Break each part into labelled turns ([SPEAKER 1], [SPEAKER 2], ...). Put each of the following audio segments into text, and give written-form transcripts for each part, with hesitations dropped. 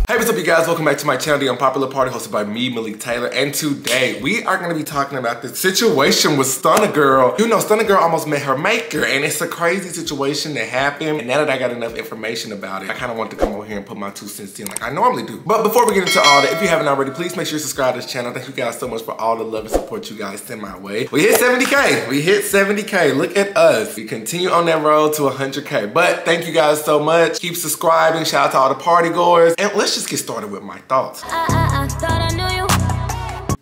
[SPEAKER 1] Hey, what's up you guys? Welcome back to my channel, The Unpopular Party, hosted by me, Malik Taylor. And today, we are going to be talking about this situation with Stunna Girl. You know, Stunna Girl almost met her maker, and it's a crazy situation that happened. And now that I got enough information about it, I kind of want to come over here and put my 2 cents in like I normally do. But before we get into all that, if you haven't already, please make sure you subscribe to this channel. Thank you guys so much for all the love and support you guys send my way. We hit 70K. We hit 70K. Look at us. We continue on that road to 100K. But thank you guys so much. Keep subscribing. Shout out to all the party goers. And let's just get started with my thoughts.
[SPEAKER 2] I thought I knew you.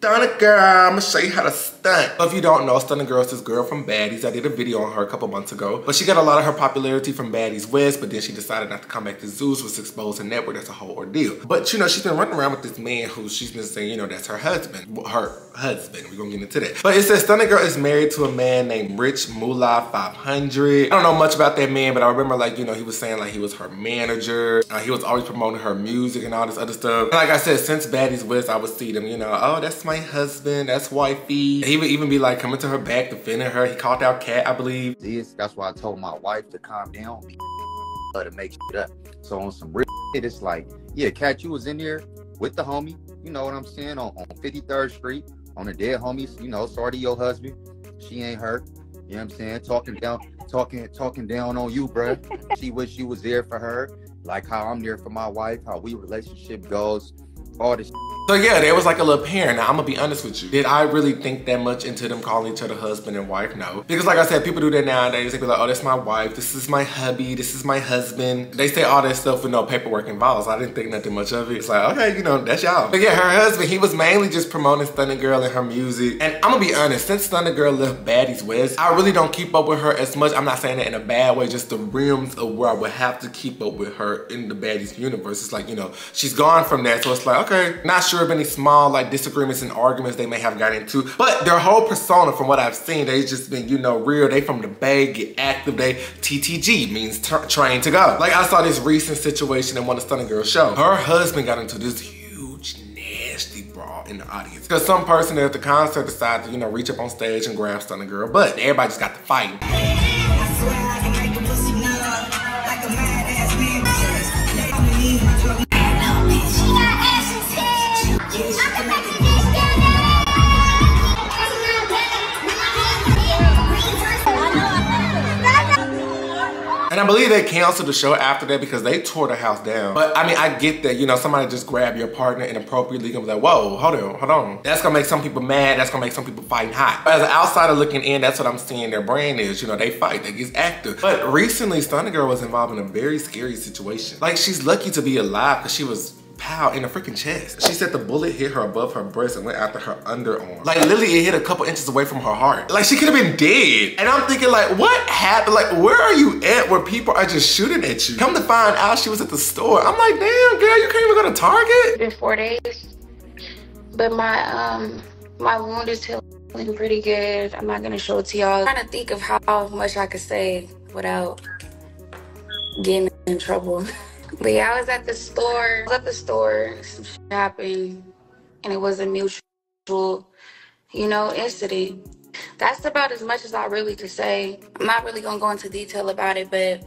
[SPEAKER 1] Stunna Girl, I'm gonna show you how to stunt. So if you don't know, Stunna Girl is this girl from Baddies. I did a video on her a couple months ago. But she got a lot of her popularity from Baddies West, but then she decided not to come back to Zeus, was exposed to network. That's a whole ordeal. But you know, she's been running around with this man who she's been saying, you know, that's her husband. Her husband, we're gonna get into that. But it says Stunna Girl is married to a man named Rich Moolah 500. I don't know much about that man, but I remember, like, you know, he was saying like he was her manager. He was always promoting her music and all this other stuff. And like I said, since Baddies West, I would see them, you know, oh, that's my husband, that's wifey. He would even be like coming to her back, defending her. He called out Cat, I believe.
[SPEAKER 3] That's why I told my wife to calm down, to make shit up. So on some real shit, it's like, yeah, Cat, you was in there with the homie, you know what I'm saying, on 53rd Street, on the dead homies, you know, sorry to your husband, she ain't hurt, you know what I'm saying, talking down on you, bruh. She wish you was there for her, like how I'm there for my wife, how we relationship goes, all this.
[SPEAKER 1] So yeah, there was like a little parent. Now I'm gonna be honest with you. Did I really think that much into them calling each other husband and wife? No. Because like I said, people do that nowadays. They be like, oh, that's my wife, this is my hubby, this is my husband. They say all that stuff with no paperwork involved. So I didn't think nothing much of it. It's like, okay, you know, that's y'all. But yeah, her husband, he was mainly just promoting Stunna Girl and her music. And I'm gonna be honest, since Stunna Girl left Baddies West, I really don't keep up with her as much. I'm not saying that in a bad way, just the rims of where I would have to keep up with her in the Baddies universe. It's like, you know, she's gone from that. So it's like, okay, not sure of any small like disagreements and arguments they may have got into, but their whole persona, from what I've seen, they've just been, you know, real. They from the Bay, get active. They TTG means trained to go. Like I saw this recent situation in one of Stunna Girl's show. Her husband got into this huge nasty brawl in the audience because some person at the concert decided to, you know, reach up on stage and grab Stunna Girl, but everybody just got to fighting. And I believe they canceled the show after that because they tore the house down. But I mean, I get that, you know, somebody just grab your partner inappropriately and be like, whoa, hold on. That's gonna make some people mad. That's gonna make some people fighting hot. But as an outsider looking in, that's what I'm seeing their brand is. You know, they fight, they get active. But recently, Stunna Girl was involved in a very scary situation. Like, she's lucky to be alive because she was pow in the freaking chest. She said the bullet hit her above her breast and went after her underarm. Like literally it hit a couple inches away from her heart. Like she could have been dead. And I'm thinking like, what happened? Like where are you at where people are just shooting at you? Come to find out she was at the store. I'm like, damn girl, you can't even go to Target?
[SPEAKER 4] It's been 4 days, but my wound is healing pretty good. I'm not gonna show it to y'all. I'm trying to think of how much I could say without getting in trouble. But yeah, I was at the store, some shit happened, and it was a mutual, you know, incident. That's about as much as I really could say. I'm not really gonna go into detail about it, but,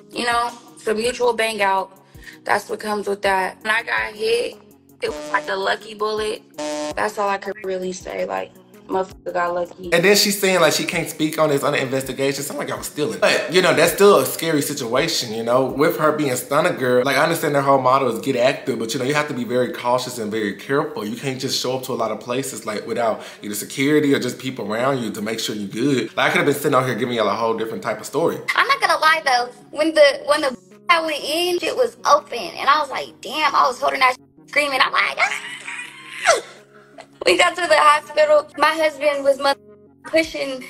[SPEAKER 4] you know, it's a mutual bang out. That's what comes with that. When I got hit, it was like a lucky bullet. That's all I could really say, like, motherfucker got lucky.
[SPEAKER 1] And then she's saying like she can't speak on this under investigation. Sound like I was stealing. But you know, that's still a scary situation, you know, with her being Stunna Girl. Like I understand their whole motto is get active, but you know, you have to be very cautious and very careful. You can't just show up to a lot of places like without either security or just people around you to make sure you're good. Like I could have been sitting out here giving y'all a whole different type of story.
[SPEAKER 5] I'm not gonna lie though, when the I went in, it was open and I was like, damn, I was holding that screaming. I'm like, ah! We got to the hospital. My husband was pushing.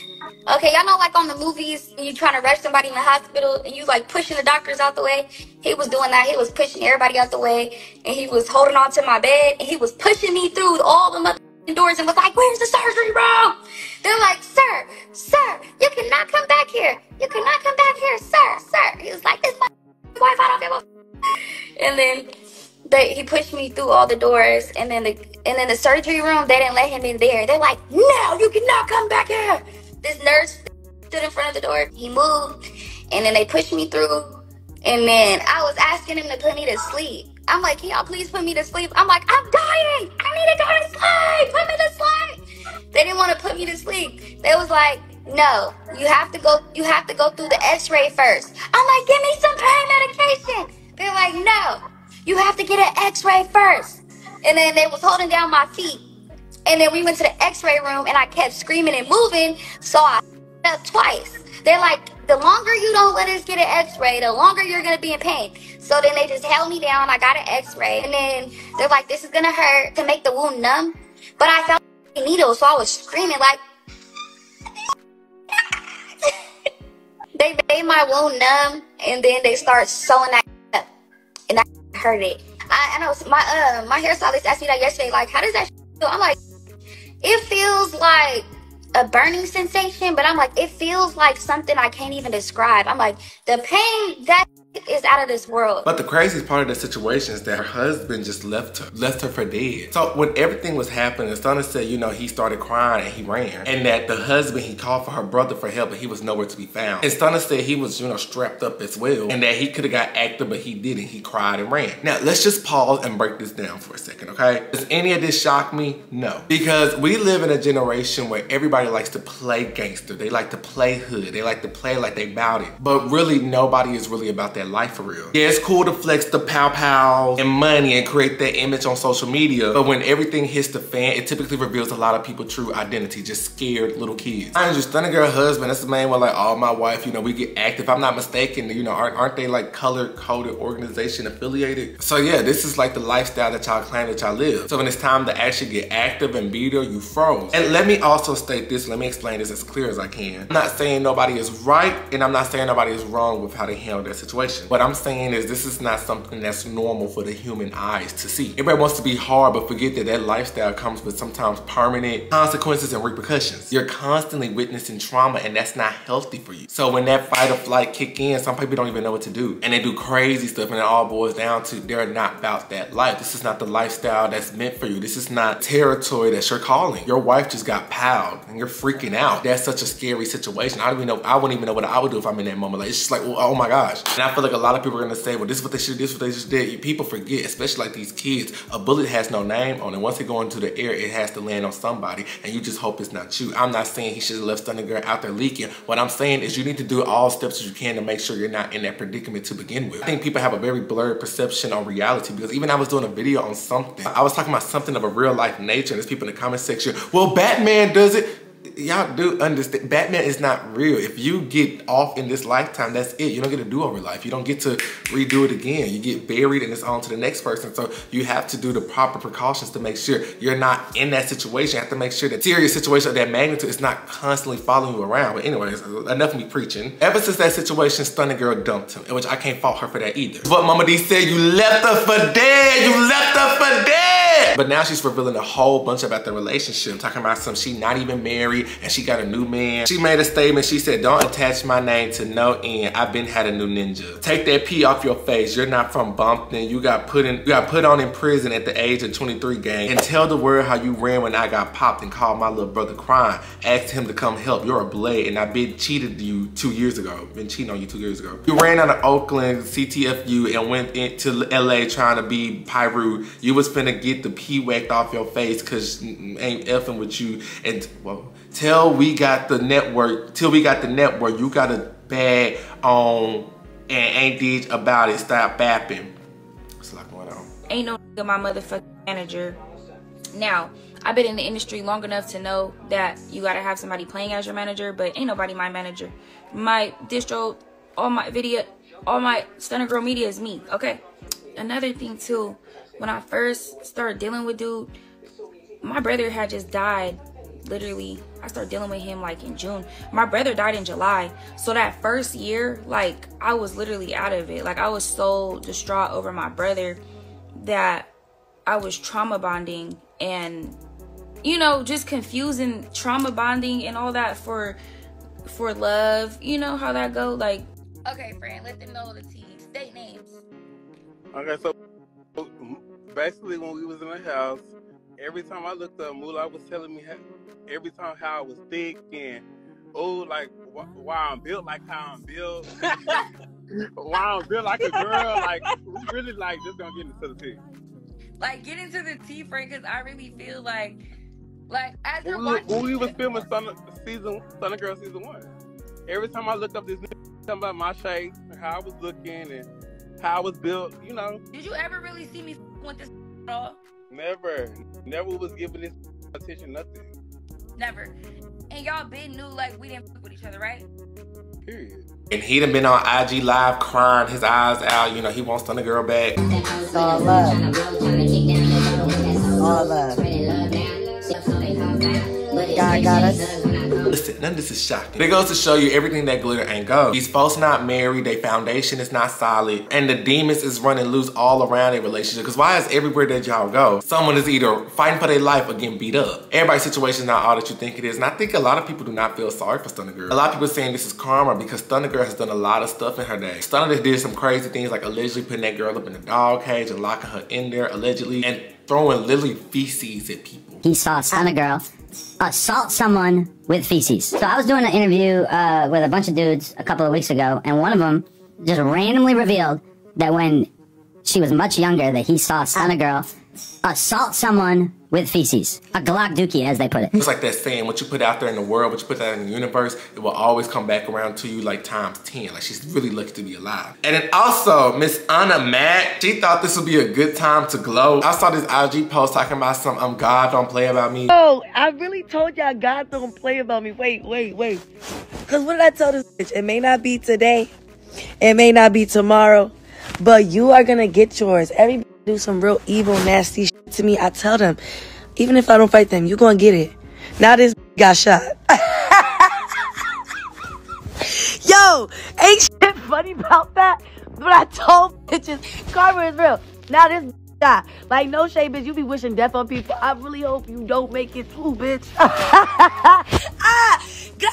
[SPEAKER 5] Okay, y'all know like on the movies, when you trying to rush somebody in the hospital and you like pushing the doctors out the way? He was doing that. He was pushing everybody out the way and he was holding on to my bed and he was pushing me through all the doors and was like, where's the surgery room? They're like, sir, you cannot come back here. You cannot come back here, sir. He was like, this my wife, I don't give a. And then he pushed me through all the doors, and then the surgery room, they didn't let him in there. They're like, no, you cannot come back here. This nurse stood in front of the door. He moved, and then they pushed me through, and then I was asking him to put me to sleep. I'm like, can y'all please put me to sleep? I'm like, I'm dying. I need to go to sleep. Put me to sleep. They didn't want to put me to sleep. They was like, no, you have to go through the x-ray first. I'm like, give me some pain medication. They're like, no, you have to get an x-ray first. And then they was holding down my feet. And then we went to the x-ray room and I kept screaming and moving. So I up twice. They're like, the longer you don't let us get an x-ray, the longer you're going to be in pain. So then they just held me down. I got an x-ray. And then they're like, this is going to hurt to make the wound numb. But I felt a needle, so I was screaming like, they made my wound numb. And then they start sewing that up. And I hurt it. I know my hairstylist asked me that yesterday, like, how does that feel? I'm like, it feels like a burning sensation, but I'm like, it feels like something I can't even describe. I'm like, the pain that is out of this world.
[SPEAKER 1] But the craziest part of the situation is that her husband just left her for dead. So when everything was happening, Stunna said, you know, he started crying and he ran. And that the husband, he called for her brother for help, but he was nowhere to be found. And Stunna said he was, you know, strapped up as well. And that he could have got active, but he didn't. He cried and ran. Now, let's just pause and break this down for a second, okay? Does any of this shock me? No. Because we live in a generation where everybody likes to play gangster. They like to play hood. They like to play like they bout it. But really, nobody is really about that life for real. Yeah, it's cool to flex the pow-pow and money and create that image on social media, but when everything hits the fan, it typically reveals a lot of people's true identity, just scared little kids. I just Stunna girl husband, that's the main one, like, oh, my wife, you know, we get active. If I'm not mistaken, you know, aren't they like color-coded organization affiliated? So yeah, this is like the lifestyle that y'all claim that y'all live. So when it's time to actually get active and be there, you froze. And let me also state this, let me explain this as clear as I can. I'm not saying nobody is right, and I'm not saying nobody is wrong with how they handle their situation. What I'm saying is this is not something that's normal for the human eyes to see. Everybody wants to be hard, but forget that that lifestyle comes with sometimes permanent consequences and repercussions. You're constantly witnessing trauma, and that's not healthy for you. So when that fight or flight kick in, some people don't even know what to do. And they do crazy stuff, and it all boils down to they're not about that life. This is not the lifestyle that's meant for you. This is not territory that's your calling. Your wife just got powed, and you're freaking out. That's such a scary situation. I wouldn't even know what I would do if I'm in that moment. Like, it's just like, oh my gosh. And I feel like a lot of people are gonna say, well, this is what they should do, this is what they just did. People forget, especially like these kids, a bullet has no name on it. Once it goes into the air, it has to land on somebody, and you just hope it's not you. I'm not saying he should have left Stunna girl out there leaking. What I'm saying is you need to do all steps that you can to make sure you're not in that predicament to begin with. I think people have a very blurred perception on reality, because even I was doing a video on something. I was talking about something of a real life nature, and there's people in the comment section, well, Batman does it. Y'all do understand, Batman is not real. If you get off in this lifetime, that's it. You don't get to do over life. You don't get to redo it again. You get buried and it's on to the next person. So you have to do the proper precautions to make sure you're not in that situation. You have to make sure that serious situation of that magnitude is not constantly following you around. But anyways, enough of me preaching. Ever since that situation, Stunna girl dumped him, which I can't fault her for that either. But Mama D said, you left her for dead. You left her for dead. But now she's revealing a whole bunch about the relationship, talking about some she not even married and she got a new man. She made a statement. She said, don't attach my name to no end. I've been had a new ninja. Take that P off your face. You're not from Bumpton. You got put on in prison at the age of 23, gang. And tell the world how you ran when I got popped and called my little brother crying. Asked him to come help. You're a blade, and I've been cheated you 2 years ago. Been cheating on you 2 years ago. You ran out of Oakland, CTFU, and went into LA trying to be Pyru. You was finna get the P whacked off your face cause ain't effing with you. And well, till we got the network, you got a bag on and ain't did about it. Stop bapping. What's a lot going on?
[SPEAKER 6] Ain't no nigga my motherfucking manager. Now, I've been in the industry long enough to know that you gotta have somebody playing as your manager, but ain't nobody my manager. My distro, all my video, all my Stunna girl media is me, okay? Another thing too, when I first started dealing with dude, my brother had just died. Literally, I started dealing with him like in June. My brother died in July. So that first year, like, I was literally out of it. Like, I was so distraught over my brother that I was trauma bonding and, you know, just confusing trauma bonding and all that for love. You know how that go? Like,
[SPEAKER 5] Okay, friend, let them know the tea. State names.
[SPEAKER 7] Okay, so basically when we was in the house, every time I looked up, Moolah was telling me every time how I was thick and, oh, like, why I'm built like how I'm built. Wow, I don't feel like a girl. Like, we really like just gonna get into the tea.
[SPEAKER 6] Like, get into the tea, Frank, because I really feel like as you're
[SPEAKER 7] When we was
[SPEAKER 6] watching.
[SPEAKER 7] filming Stunna Girl season 1, every time I look up this talking about my shape and how I was looking and how I was built, you know.
[SPEAKER 6] Did you ever really see me with this at all?
[SPEAKER 7] Never was giving this attention, nothing.
[SPEAKER 6] Never. And y'all been knew like we didn't fuck with each other, right?
[SPEAKER 7] Period.
[SPEAKER 1] And he done been on IG Live crying his eyes out. You know, he wants Stunna Girl back.
[SPEAKER 8] All love. All love. God got us.
[SPEAKER 1] Listen, none of this is shocking. It goes to show you everything that glitter ain't gold. These folks not married, their foundation is not solid, and the demons is running loose all around their relationship. Because why is everywhere that y'all go, someone is either fighting for their life or getting beat up? Everybody's situation is not all that you think it is. And I think a lot of people do not feel sorry for Stunna Girl. A lot of people saying this is karma because Stunna Girl has done a lot of stuff in her day. Stunna did some crazy things like allegedly putting that girl up in a dog cage and locking her in there allegedly and throwing literally feces at people.
[SPEAKER 8] He saw Stunna Girl assault someone with feces. So I was doing an interview with a bunch of dudes a couple of weeks ago, and one of them just randomly revealed that when she was much younger, that he saw Stunna Girl assault someone with feces. A Glock dookie, as they put it.
[SPEAKER 1] It's like that saying, what you put out there in the world, what you put out in the universe, it will always come back around to you like times 10. Like, she's really lucky to be alive. And then also, Miss Anna Mack, she thought this would be a good time to glow. I saw this IG post talking about some, God don't play about me.
[SPEAKER 9] Oh, I really told y'all God don't play about me. Wait. Because what did I tell this bitch? It may not be today. It may not be tomorrow. But you are going to get yours. Everybody do some real evil, nasty shit to me. I tell them, even if I don't fight them, you going to get it. Now this got shot. Yo, ain't shit funny about that? But I told bitches, karma is real. Now this shot. Like, no shade, bitch. You be wishing death on people. I really hope you don't make it through, bitch.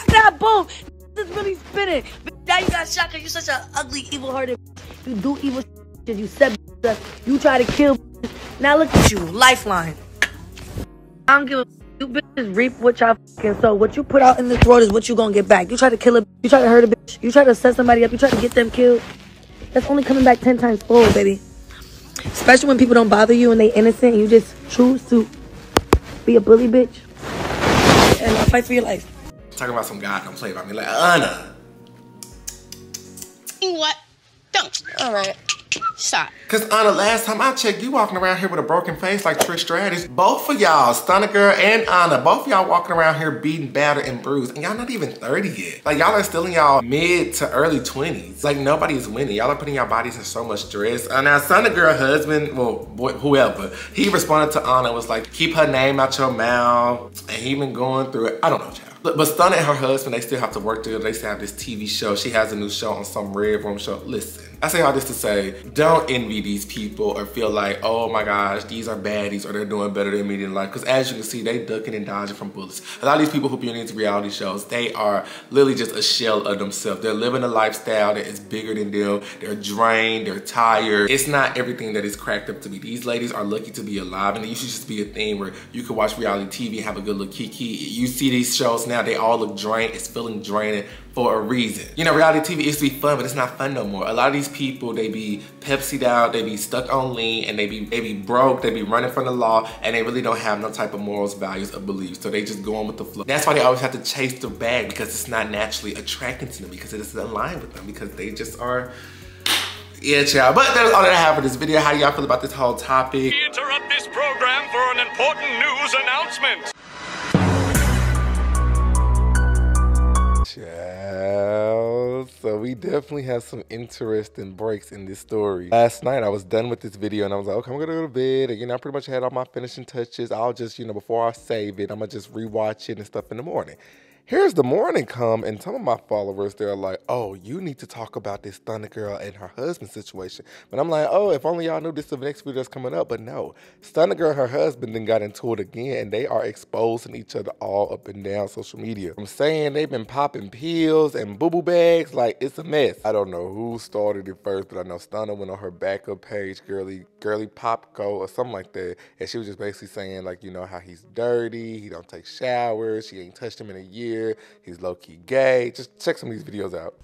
[SPEAKER 9] Got boom. This is really spinning. Now you got shot because you're such an ugly, evil-hearted bitch. You do evil shit. You set bitches up. You try to kill bitches. Now look at you. Lifeline. I don't give a you bitches reap what y'all fucking sow. What you put out in this world is what you gonna get back. You try to kill a bitch. You try to hurt a bitch. You try to set somebody up. You try to get them killed. That's only coming back 10 times fold, baby. Especially when people don't bother you and they innocent and you just choose to be a bully bitch. And fight for your life.
[SPEAKER 1] Talking about some God don't play about me. Like, Anna.
[SPEAKER 10] What? Don't. All right. Stop.
[SPEAKER 1] Cause Anna, last time I checked, you walking around here with a broken face like Trish Stratus. Both of y'all, Stunna Girl and Anna, both of y'all walking around here beaten, battered, and bruised. And y'all not even 30 yet. Like, y'all are still in y'all mid to early 20s. Like, nobody is winning. Y'all are putting your bodies in so much stress. Now, Stunna Girl husband, well, boy, whoever, he responded to Anna, was like, keep her name out your mouth. And he been going through it. I don't know, child. But Stunna and her husband, they still have to work together. They still have this TV show. She has a new show on some Red Room show. Listen, I say all this to say, don't envy these people or feel like, oh my gosh, these are baddies or they're doing better than me in life. Because as you can see, they ducking and dodging from bullets. A lot of these people who be into reality shows, they are literally just a shell of themselves. They're living a lifestyle that is bigger than them. They're drained, they're tired. It's not everything that is cracked up to be. These ladies are lucky to be alive, and it should just be a thing where you can watch reality TV and have a good little kiki. You see these shows now, they all look drained. It's feeling draining for a reason. You know, reality TV used to be fun, but it's not fun no more. A lot of these people, they be Pepsi'd out, they be stuck on lean, and they be broke, they be running from the law, and they really don't have no type of morals, values, or beliefs. So they just go on with the flow. That's why they always have to chase the bag, because it's not naturally attracting to them, because it doesn't align with them, because they just are, yeah, child. But that's all that I have for this video. How do y'all feel about this whole topic?
[SPEAKER 11] We interrupt this program for an important news announcement.
[SPEAKER 1] Child. So we definitely have some interesting breaks in this story. Last night I was done with this video and I was like, okay, I'm gonna go to bed. And, I pretty much had all my finishing touches. I'll just, before I save it, I'm gonna just rewatch it and stuff in the morning. Here's the morning come, and some of my followers, they're like, oh, you need to talk about this Stunna Girl and her husband situation. But I'm like, oh, if only y'all knew this is the next video that's coming up. But no, Stunna Girl and her husband then got into it again, and they are exposing each other all up and down social media. I'm saying they've been popping pills and boo-boo bags, like it's a mess. I don't know who started it first, but I know Stunna went on her backup page, Girly Popco or something like that, and she was just basically saying, like, how he's dirty, he don't take showers, she ain't touched him in a year, he's low-key gay. Just check some of these videos out.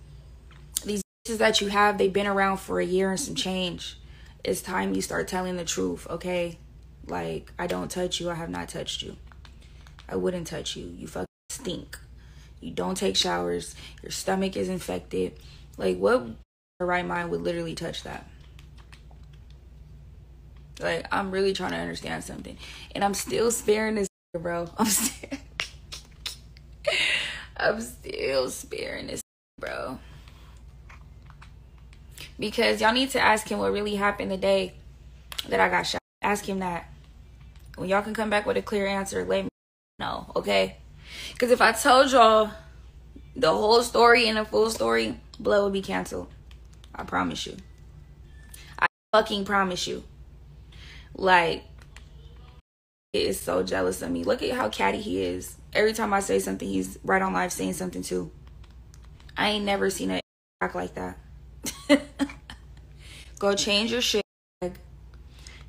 [SPEAKER 6] These that you have, they've been around for a year and some change. It's time you start telling the truth, okay? Like, I don't touch you. I have not touched you. I wouldn't touch you. You fucking stink. You don't take showers. Your stomach is infected. Like, what in your right mind would literally touch that? Like, I'm really trying to understand something. And I'm still sparing this, bro. I'm still sparing this, bro. Because y'all need to ask him what really happened the day that I got shot. Ask him that. When y'all can come back with a clear answer, let me know, okay? Because if I told y'all the whole story and the full story, blood would be canceled. I promise you. I fucking promise you. Like, he is so jealous of me. Look at how catty he is. Every time I say something, he's right on live saying something too. I ain't never seen a act like that. Go change your shit.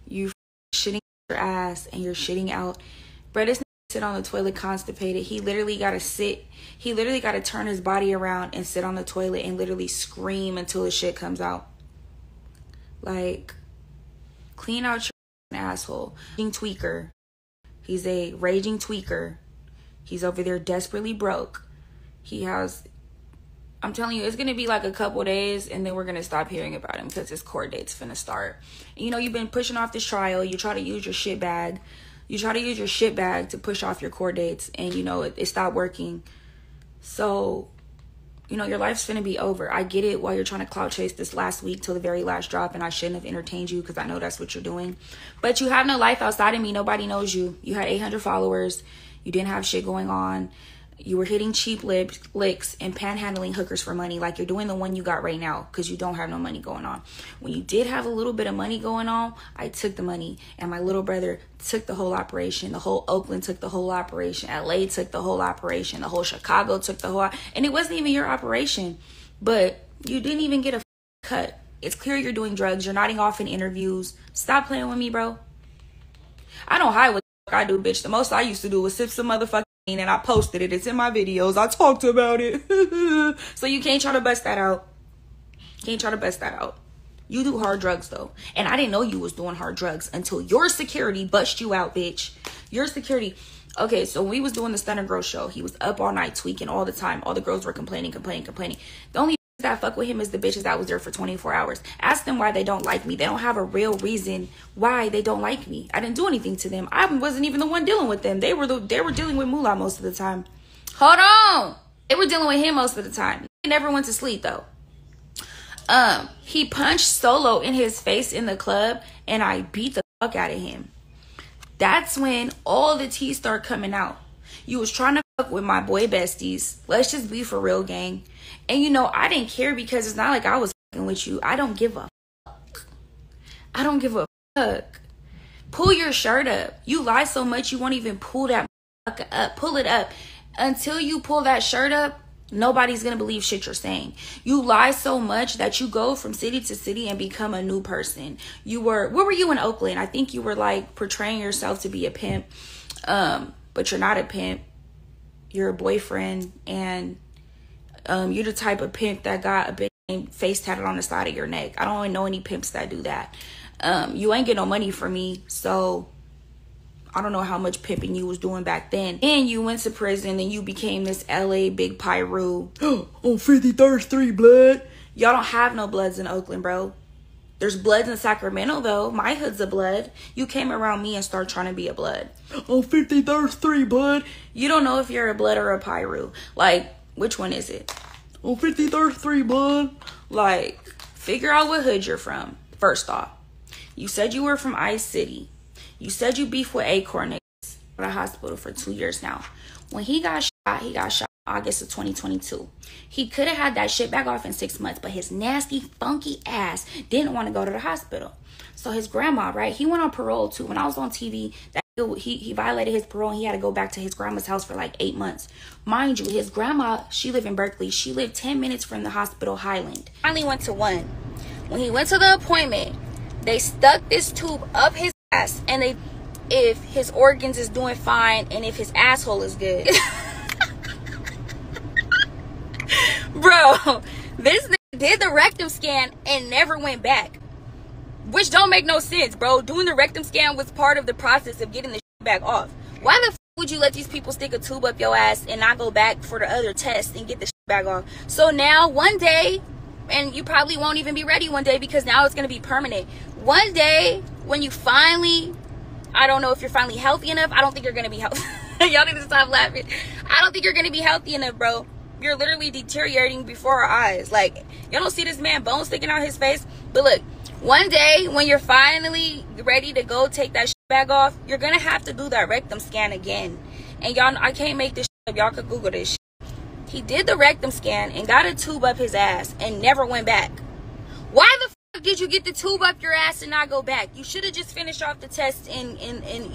[SPEAKER 6] You shitting your ass and you're shitting out. Bro, this nigga sit on the toilet constipated. He literally gotta sit. He literally gotta turn his body around and sit on the toilet and literally scream until his shit comes out. Like, clean out your asshole. Tweaker. He's a raging tweaker. He's over there desperately broke. He has... I'm telling you, it's going to be like a couple days and then we're going to stop hearing about him because his court date's finna start. You know, you've been pushing off this trial. You try to use your shit bag. You try to use your shit bag to push off your court dates and, you know, it stopped working. So, you know, your life's finna be over. I get it while you're trying to clout chase this last week till the very last drop, and I shouldn't have entertained you because I know that's what you're doing. But you have no life outside of me. Nobody knows you. You had 800 followers. You didn't have shit going on. You were hitting cheap licks and panhandling hookers for money like you're doing the one you got right now because you don't have no money going on. When you did have a little bit of money going on, I took the money and my little brother took the whole operation. The whole Oakland took the whole operation. LA took the whole operation. The whole Chicago took the whole... And it wasn't even your operation, but you didn't even get a cut. It's clear you're doing drugs. You're nodding off in interviews. Stop playing with me, bro. I don't hide what the fuck I do, bitch. The most I used to do was sip some motherfucking and I posted it. It's in my videos. I talked about it. So you can't try to bust that out. Can't try to bust that out. You do hard drugs though. And I didn't know you was doing hard drugs until your security bust you out, bitch. Your security. Okay, so when we was doing the Stunna Girl show, he was up all night tweaking all the time. All the girls were complaining. The only that fuck with him is the bitches that was there for 24 hours. Ask them why they don't like me. They don't have a real reason why they don't like me. I didn't do anything to them. I wasn't even the one dealing with them. They were dealing with Moolah most of the time. Hold on. They were dealing with him most of the time. He never went to sleep though. He punched Solo in his face in the club and I beat the fuck out of him. That's when all the tea started coming out. You was trying to fuck with my boy besties. Let's just be for real, gang. And you know, I didn't care because it's not like I was fucking with you. I don't give a fuck. I don't give a fuck. Pull your shirt up. You lie so much you won't even pull that fucker up. Pull it up. Until you pull that shirt up, nobody's gonna believe shit you're saying. You lie so much that you go from city to city and become a new person. Where were you in Oakland? I think you were like portraying yourself to be a pimp. But you're not a pimp. You're a boyfriend, and you're the type of pimp that got a big face tatted on the side of your neck. I don't know any pimps that do that. You ain't get no money from me, so I don't know how much pimping you was doing back then. And you went to prison and you became this LA big pyro. On 53rd Street, blood. Y'all don't have no bloods in Oakland, bro. There's bloods in Sacramento, though. My hood's a blood. You came around me and started trying to be a blood. On 53rd Street, blood. You don't know if you're a blood or a pyro. Like, which one is it? On 53rd Street, blood. Like, figure out what hood you're from. First off, you said you were from Ice City. You said you beef with Acorn niggas. In the hospital for 2 years now. When he got shot August of 2022. He could have had that shit back off in 6 months, but his nasty, funky ass didn't want to go to the hospital. So his grandma, right? He went on parole too. When I was on TV, that he violated his parole and he had to go back to his grandma's house for like 8 months. Mind you, his grandma, she lived in Berkeley. She lived 10 minutes from the hospital, Highland. Finally went to one. When he went to the appointment, they stuck this tube up his ass and if his organs is doing fine and if his asshole is good. Bro, this nigga did the rectum scan and never went back. Which don't make no sense, bro. Doing the rectum scan was part of the process of getting the shit back off. Why the f would you let these people stick a tube up your ass and not go back for the other test and get the shit back off? So now one day, and you probably won't even be ready one day because now it's going to be permanent. One day when you finally, I don't know if you're finally healthy enough. I don't think you're going to be healthy. Y'all need to stop laughing. I don't think you're going to be healthy enough, bro. You're literally deteriorating before our eyes. Like, y'all don't see this man bone sticking out his face. But look, one day when you're finally ready to go take that shit back off, you're going to have to do that rectum scan again. And y'all, I can't make this shit up. Y'all could Google this shit. He did the rectum scan and got a tube up his ass and never went back. Why the fuck did you get the tube up your ass and not go back? You should have just finished off the test and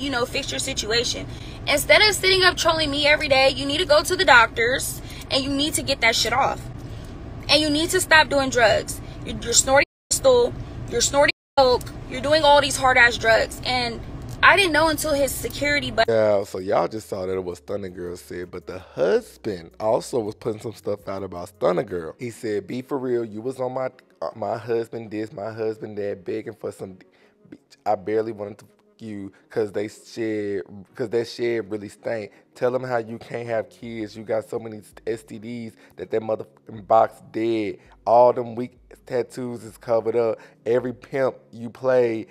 [SPEAKER 6] you know, fix your situation. Instead of sitting up trolling me every day, you need to go to the doctors and you need to get that shit off. And you need to stop doing drugs. You're snorting stool, you're snorting coke, you're doing all these hard ass drugs. And I didn't know until his security button.
[SPEAKER 1] Yeah, so y'all just saw that it was Stunna Girl said, but the husband also was putting some stuff out about Stunna Girl. He said, "Be for real, you was on my husband this, my husband that, begging for some. I barely wanted to you because that shed really stank. Tell them how you can't have kids. You got so many STDs that motherfucking box dead. All them weak tattoos is covered up. Every pimp you play."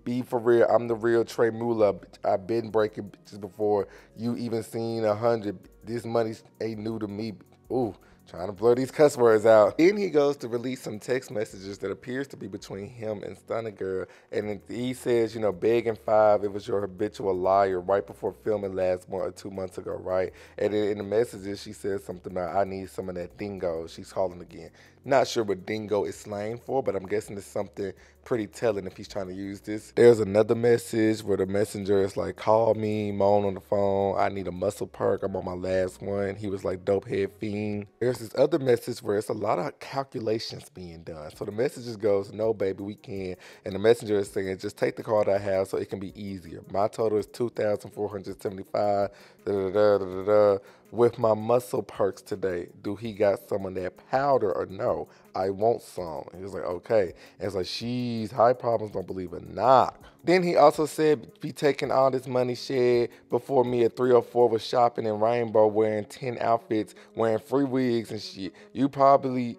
[SPEAKER 1] Be for real, I'm the real Trey Mula. I've been breaking bitches before you even seen 100. This money ain't new to me. Ooh, trying to blur these cuss words out. Then he goes to release some text messages that appears to be between him and Stunna Girl. And he says, you know, begging 5, it was your habitual liar right before filming last month or 2 months ago, right? And then in the messages, she says something about, I need some of that dingo. She's calling again. Not sure what dingo is slang for, but I'm guessing it's something pretty telling if he's trying to use this. There's another message where the messenger is like, call me, moan on the phone. I need a muscle perk. I'm on my last one. He was like, dope head fiend. There's this other message where it's a lot of calculations being done. So the message just goes, no, baby, we can. And the messenger is saying, just take the card I have so it can be easier. My total is $2,475. With my muscle perks today, do he got some of that powder or no? I want some. He was like, okay. And it's like, she's high problems, don't believe a knock. Then he also said, be taking all this money shed before me at 304 was shopping in Rainbow, wearing 10 outfits, wearing free wigs and shit. You popping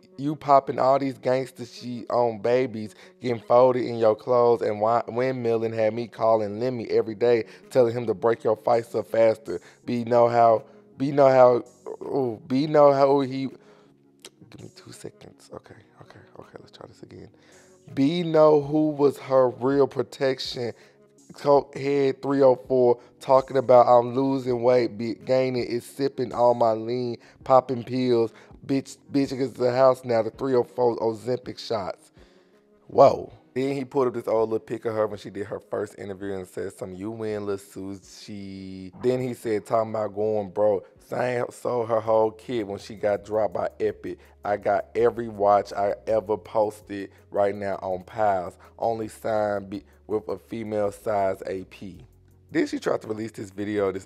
[SPEAKER 1] all these gangster shit on babies, getting folded in your clothes and windmilling, had me calling Lemmy every day, telling him to break your fights up faster. Be know how he, give me 2 seconds. Okay, let's try this again. B know who was her real protection. Cokehead 304 talking about I'm losing weight, gaining is sipping all my lean, popping pills. Bitch against the house now, the 304 Ozempic shots. Whoa. Then he put up this old little pic of her when she did her first interview and said some you win, little Susie. Then he said, talking about going broke. Same sold her whole kit when she got dropped by Epic. I got every watch I ever posted right now on Piles. Only signed with a female size AP. Then she tried to release this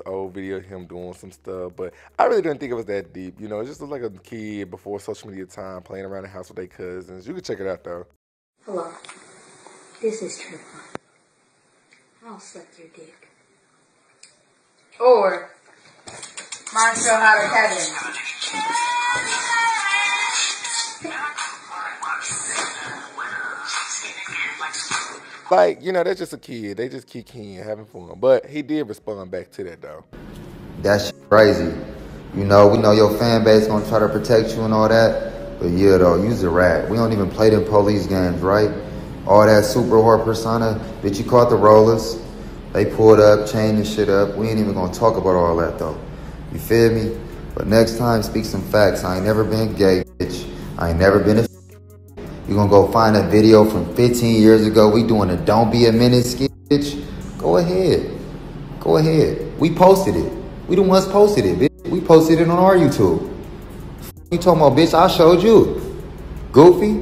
[SPEAKER 1] old video of him doing some stuff, but I really didn't think it was that deep. You know, it just looked like a kid before social media time playing around the house with their cousins. You can check it out though.
[SPEAKER 12] Hello. This is Tripod. I'll suck your dick. Or, might show how to cut it.
[SPEAKER 1] Like, you know, they're just a kid. They just kicking and having fun. But he did respond back to that, though.
[SPEAKER 3] That's crazy. You know, we know your fan base gonna try to protect you and all that. But yeah, though, you's a rat. We don't even play them police games, right? All that super whore persona, bitch, you caught the rollers. They pulled up, chained the shit up. We ain't even gonna talk about all that, though. You feel me? But next time, speak some facts. I ain't never been gay, bitch. I ain't never been a You gonna go find a video from 15 years ago. We doing a don't be a minute skit, bitch. Go ahead. Go ahead. We posted it. We the ones posted it, bitch. We posted it on our YouTube. You talking about, bitch? I showed you. Goofy?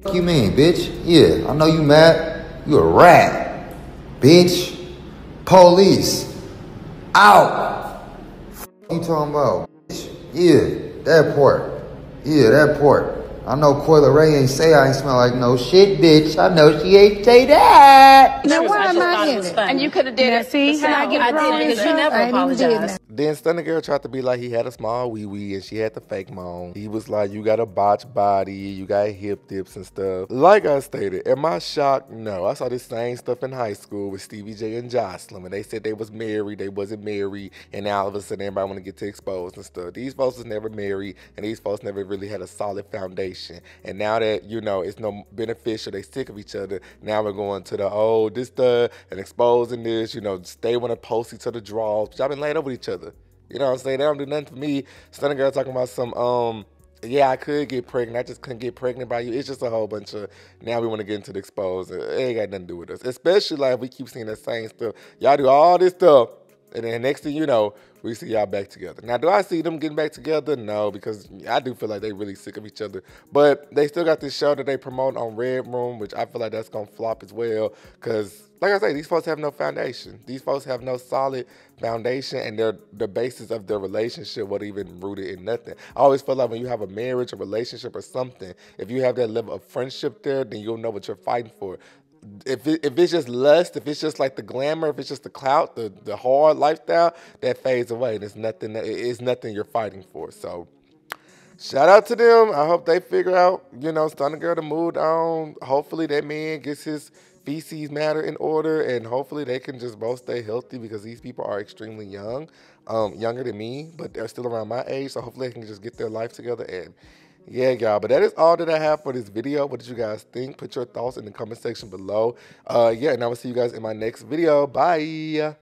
[SPEAKER 3] What you mean, bitch? Yeah, I know you mad. You a rat. Bitch. Police. Out. You talking about, bitch? Yeah, that part. Yeah, that part. I know Coyle Ray ain't say I ain't smell like no shit, bitch. I know she ain't say that.
[SPEAKER 13] Now why am I in it?
[SPEAKER 10] And you could have did
[SPEAKER 13] Now
[SPEAKER 10] it.
[SPEAKER 13] see how I get thrown in
[SPEAKER 10] because you never
[SPEAKER 13] I ain't even did
[SPEAKER 10] apologized.
[SPEAKER 13] that.
[SPEAKER 1] Then Stunna Girl tried to be like he had a small wee-wee and she had the fake moan. He was like, you got a botched body, you got hip dips and stuff. Like I stated, am I shocked? No. I saw this same stuff in high school with Stevie J and Jocelyn. And they said they was married, they wasn't married, and now all of a sudden everybody want to get to exposed and stuff. These folks was never married, and these folks never really had a solid foundation. And now that, you know, it's no beneficial, they sick of each other, now we're going to the, oh, this stuff, and exposing this, you know, they want to post each other draws. But y'all been laid over each other. You know what I'm saying? They don't do nothing for me. Stunna Girl talking about some, yeah, I could get pregnant. I just couldn't get pregnant by you. It's just a whole bunch of, now we want to get into the exposed. It ain't got nothing to do with us. Especially like if we keep seeing the same stuff. Y'all do all this stuff, and then next thing you know, we see y'all back together. Now, do I see them getting back together? No, because I do feel like they really sick of each other. But they still got this show that they promote on Red Room, which I feel like that's going to flop as well. Because, like I say, these folks have no foundation. These folks have no solid foundation, and the basis of their relationship wasn't even rooted in nothing. I always feel like when you have a marriage, a relationship, or something, if you have that level of friendship there, then you'll know what you're fighting for. If it's just lust, if it's just like the glamour, if it's just the clout, the hard lifestyle, that fades away. And it's nothing you're fighting for. So shout out to them. I hope they figure out, you know, Stunna Girl to move on. Hopefully that man gets his feces matter in order, and hopefully they can just both stay healthy because these people are extremely young, younger than me, but they're still around my age. So hopefully they can just get their life together. And yeah, y'all, but that is all that I have for this video. What did you guys think? Put your thoughts in the comment section below. Yeah, and I will see you guys in my next video. Bye.